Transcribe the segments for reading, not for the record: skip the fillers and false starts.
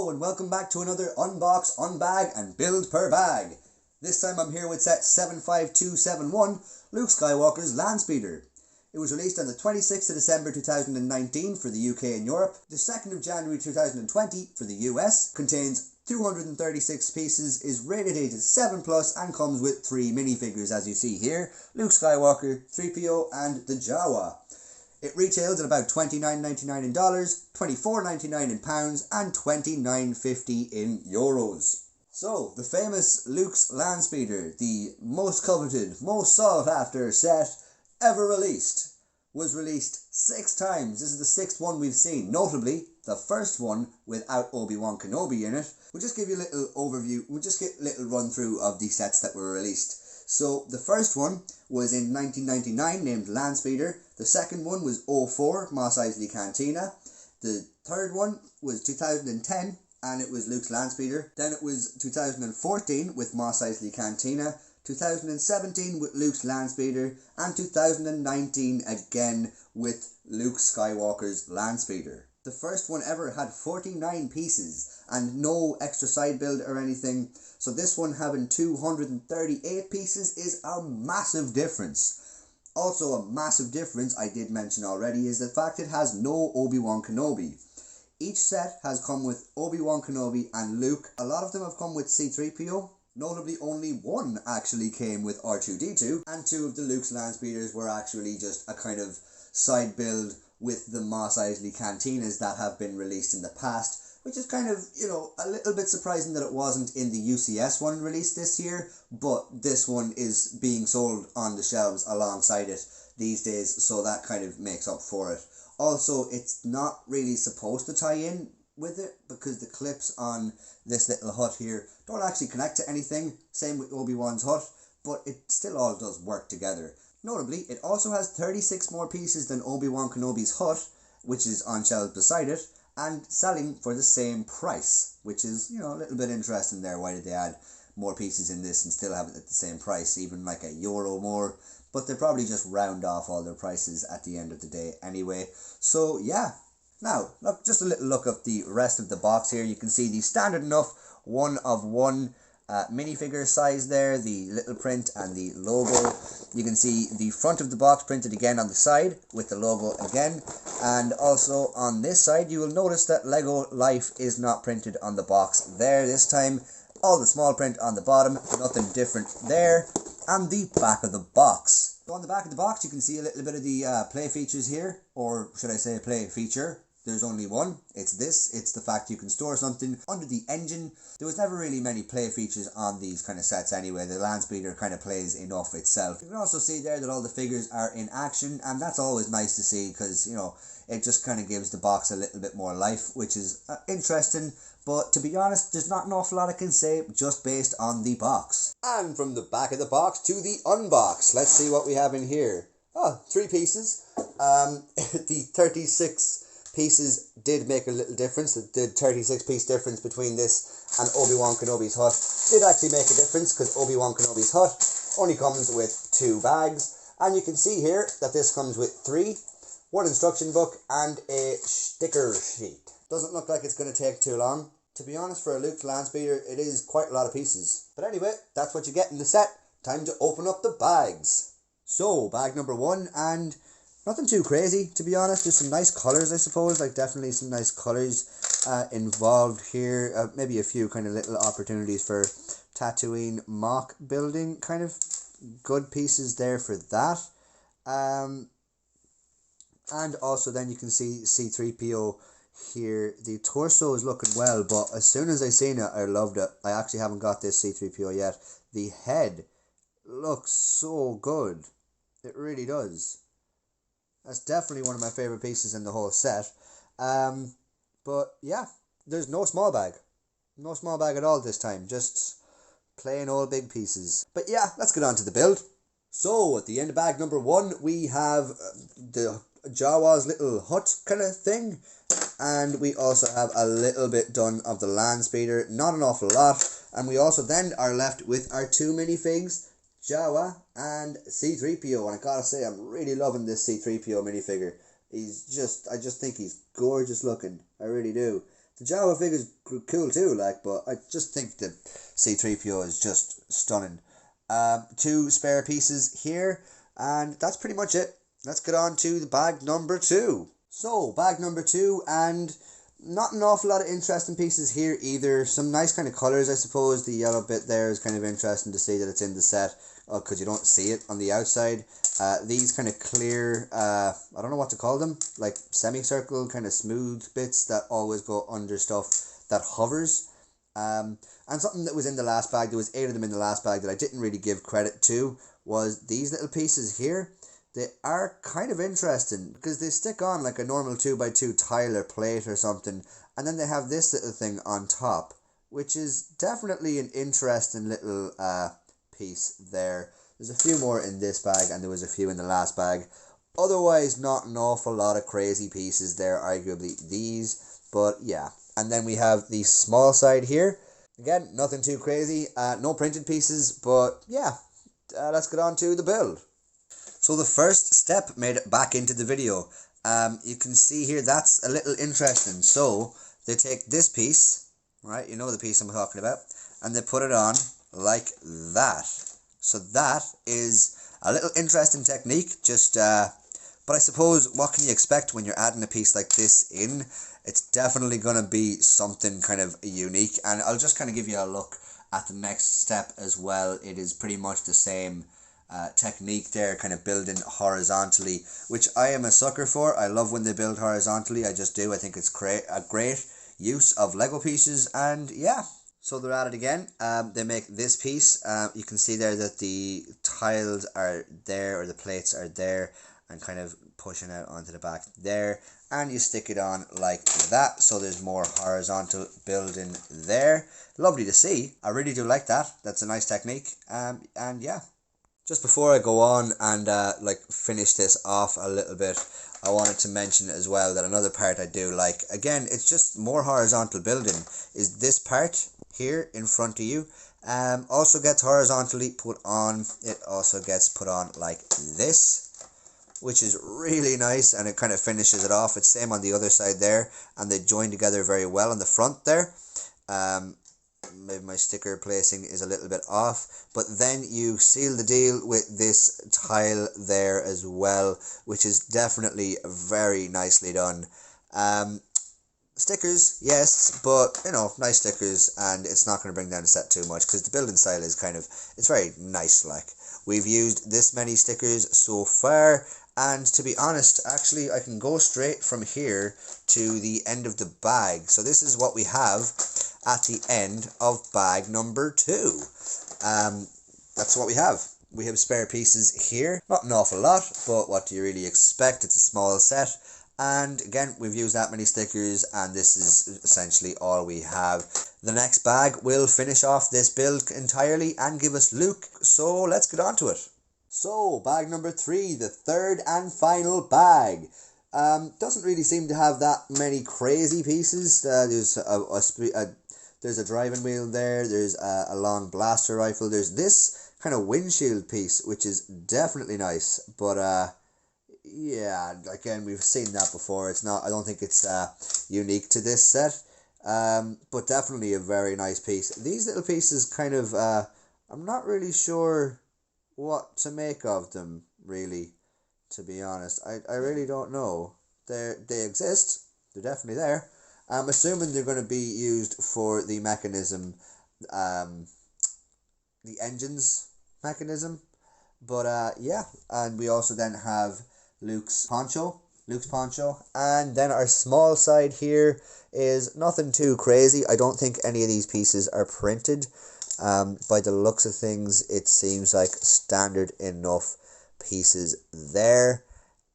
Hello and welcome back to another Unbox, Unbag and Build Per Bag. This time I'm here with set 75271, Luke Skywalker's Landspeeder. It was released on the 26th of December 2019 for the UK and Europe. The 2nd of January 2020 for the US. Contains 236 pieces, is rated A to 7+, and comes with 3 minifigures as you see here. Luke Skywalker, 3PO and the Jawa. It retails at about $29.99 in dollars, $24.99 in pounds, and $29.50 in euros. So, the famous Luke's Landspeeder, the most coveted, most sought after set ever released, was released 6 times. This is the 6th one we've seen. Notably, the first one without Obi-Wan Kenobi in it. We'll just give you a little overview, we'll just get a little run through of the sets that were released. So, the first one was in 1999, named Landspeeder. The second one was 04, Mos Eisley Cantina. The third one was 2010, and it was Luke's Landspeeder. Then it was 2014 with Mos Eisley Cantina. 2017 with Luke's Landspeeder. And 2019 again with Luke Skywalker's Landspeeder. The first one ever had 49 pieces and no extra side build or anything. So this one having 238 pieces is a massive difference. Also a massive difference, I did mention already, is the fact it has no Obi-Wan Kenobi. Each set has come with Obi-Wan Kenobi and Luke. A lot of them have come with C-3PO. Notably only one actually came with R2-D2. And 2 of the Luke's Landspeeders were actually just a kind of side build with the Mos Eisley Cantinas that have been released in the past. Which is kind of, you know, a little bit surprising that it wasn't in the UCS one released this year. But this one is being sold on the shelves alongside it these days. So that kind of makes up for it. Also, it's not really supposed to tie in with it, because the clips on this little hut here don't actually connect to anything. Same with Obi-Wan's hut. But it still all does work together. Notably, it also has 36 more pieces than Obi-Wan Kenobi's hut, which is on shelves beside it, and selling for the same price, which is, you know, a little bit interesting there. Why did they add more pieces in this and still have it at the same price, even like €1 more? But they probably just round off all their prices at the end of the day anyway. So yeah, now look, just a little look at the rest of the box here. You can see the standard enough 1-of-1 minifigure size there, the little print and the logo. You can see the front of the box printed again on the side with the logo again, and also on this side you will notice that Lego Life is not printed on the box there this time. All the small print on the bottom, nothing different there, and the back of the box. So on the back of the box you can see a little bit of the play features here, or should I say play feature. There's only one. It's this. It's the fact you can store something under the engine. There was never really many play features on these kind of sets anyway. The Landspeeder kind of plays enough itself. You can also see there that all the figures are in action, and that's always nice to see because, you know, it just kind of gives the box a little bit more life, which is interesting. But to be honest, there's not an awful lot I can say just based on the box. And from the back of the box to the unbox. Let's see what we have in here. Oh, 3 pieces. The 36 pieces did make a little difference. The 36-piece difference between this and Obi-Wan Kenobi's hut did actually make a difference, because Obi-Wan Kenobi's hut only comes with 2 bags. And you can see here that this comes with 3, 1 instruction book and a sticker sheet. Doesn't look like it's going to take too long. To be honest, for a Luke's Landspeeder, it is quite a lot of pieces. But anyway, that's what you get in the set. Time to open up the bags. So, bag number 1, and nothing too crazy, to be honest. There's some nice colours, I suppose. Like, definitely some nice colours involved here. Maybe a few kind of little opportunities for Tatooine mock building. Kind of good pieces there for that. And also then you can see C-3PO here. The torso is looking well, but as soon as I seen it, I loved it. I actually haven't got this C-3PO yet. The head looks so good. It really does. That's definitely one of my favourite pieces in the whole set. But yeah, there's no small bag. No small bag at all this time. Just plain old big pieces. But yeah, let's get on to the build. So, at the end of bag number 1, we have the Jawa's little hut kind of thing. And we also have a little bit done of the Landspeeder. Not an awful lot. And we also then are left with our 2 minifigs, Jawa and C-3PO, and I gotta say, I'm really loving this C-3PO minifigure. I just think he's gorgeous looking. I really do. The Jawa figure's cool too, like, but I just think the C-3PO is just stunning. 2 spare pieces here, and that's pretty much it. Let's get on to the bag number 2. So, bag number 2, and not an awful lot of interesting pieces here either. Some nice kind of colours, I suppose. The yellow bit there is kind of interesting to see that it's in the set, because you don't see it on the outside. These kind of clear, I don't know what to call them, like semicircle kind of smooth bits that always go under stuff that hovers. And something that was in the last bag, there was 8 of them in the last bag that I didn't really give credit to, was these little pieces here. They are kind of interesting because they stick on like a normal 2x2 tile or plate or something, and then they have this little thing on top, which is definitely an interesting little piece there. There's a few more in this bag, and there was a few in the last bag. Otherwise, not an awful lot of crazy pieces there, arguably these, but yeah. And then we have the small side here. Again, nothing too crazy, no printed pieces, but yeah, let's get on to the build. So the first step made it back into the video. You can see here that's a little interesting. So they take this piece, right, you know the piece I'm talking about, and they put it on like that. So that is a little interesting technique, but I suppose what can you expect when you're adding a piece like this in? It's definitely going to be something kind of unique, and I'll just kind of give you a look at the next step as well. It is pretty much the same technique there, kind of building horizontally, which I am a sucker for. I love when they build horizontally, I just do. I think it's a great use of Lego pieces, and yeah. So they're at it again. They make this piece. You can see there that the tiles are there, or the plates are there, and kind of pushing out onto the back there. And you stick it on like that, so there's more horizontal building there. Lovely to see. I really do like that. That's a nice technique. And yeah. Just before I go on and finish this off a little bit, I wanted to mention as well that another part I do like, again, it's just more horizontal building, is this part here in front of you. Also gets horizontally put on. It also gets put on like this, which is really nice, and it kind of finishes it off. It's same on the other side there, and they join together very well on the front there. Maybe my sticker placing is a little bit off, but then you seal the deal with this tile there as well, which is definitely very nicely done. Stickers, yes, but you know, nice stickers, and it's not going to bring down the set too much because the building style is kind of, it's very nice. Like, we've used this many stickers so far, and to be honest, actually I can go straight from here to the end of the bag. So this is what we have at the end of bag number 2. That's what we have. We have spare pieces here, not an awful lot, but what do you really expect? It's a small set, and again, we've used that many stickers, and this is essentially all we have. The next bag will finish off this build entirely and give us Luke, so let's get on to it. So, bag number 3, the third and final bag. Doesn't really seem to have that many crazy pieces. There's a driving wheel there, there's a long blaster rifle, there's this kind of windshield piece, which is definitely nice, but yeah, again, we've seen that before. It's not, I don't think it's unique to this set, but definitely a very nice piece. These little pieces kind of, I'm not really sure what to make of them, really, to be honest. I really don't know. They exist, they're definitely there. I'm assuming they're going to be used for the mechanism, the engine's mechanism, but yeah, and we also then have Luke's poncho, and then our small side here is nothing too crazy. I don't think any of these pieces are printed. By the looks of things, it seems like standard enough pieces there.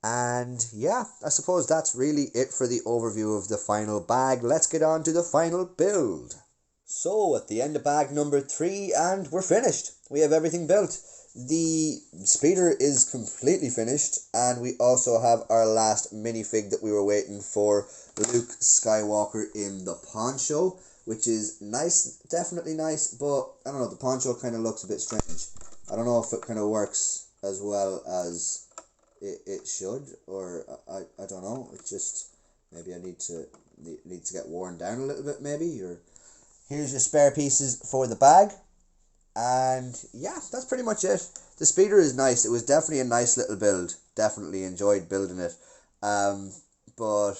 And yeah, I suppose that's really it for the overview of the final bag. Let's get on to the final build. So, at the end of bag number 3, and we're finished. We have everything built. The speeder is completely finished, and we also have our last minifig that we were waiting for, Luke Skywalker in the poncho, which is nice, definitely nice, but I don't know, the poncho kind of looks a bit strange. I don't know if it kind of works as well as it should, or I don't know. It just, maybe I need to needs to get worn down a little bit maybe. Or here's your spare pieces for the bag. And yeah, that's pretty much it. The speeder is nice. It was definitely a nice little build. Definitely enjoyed building it. But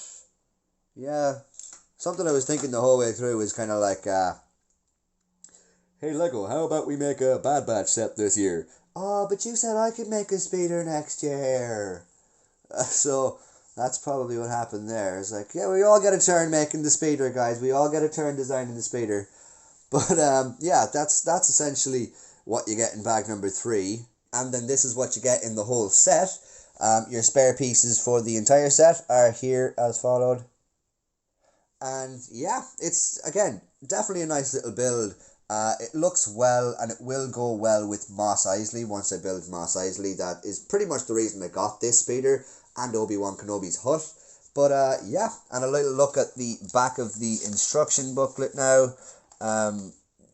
yeah, something I was thinking the whole way through was kind of like, hey Lego, how about we make a Bad Batch set this year? Oh, but you said I could make a speeder next year. So that's probably what happened there. It's like, yeah, we all get a turn making the speeder, guys. We all get a turn designing the speeder. But yeah, that's essentially what you get in bag number 3. And then this is what you get in the whole set. Your spare pieces for the entire set are here as followed. And yeah, it's, again, definitely a nice little build. It looks well, and it will go well with Mos Eisley once I build Mos Eisley. That is pretty much the reason I got this speeder and Obi-Wan Kenobi's hut. But yeah, and a little look at the back of the instruction booklet now.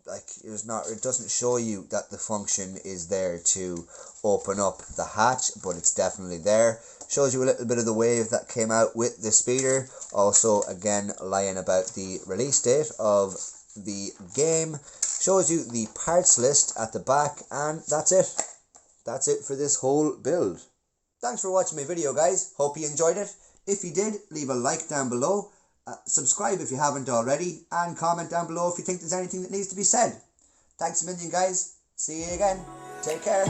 Like, it doesn't show you that the function is there to open up the hatch, but it's definitely there. Shows you a little bit of the wave that came out with the speeder. Also, again, lying about the release date of the game. Shows you the parts list at the back, and that's it. That's it for this whole build. Thanks for watching my video, guys. Hope you enjoyed it. If you did, leave a like down below. Subscribe if you haven't already, and comment down below if you think there's anything that needs to be said. Thanks a million, guys. See you again. Take care.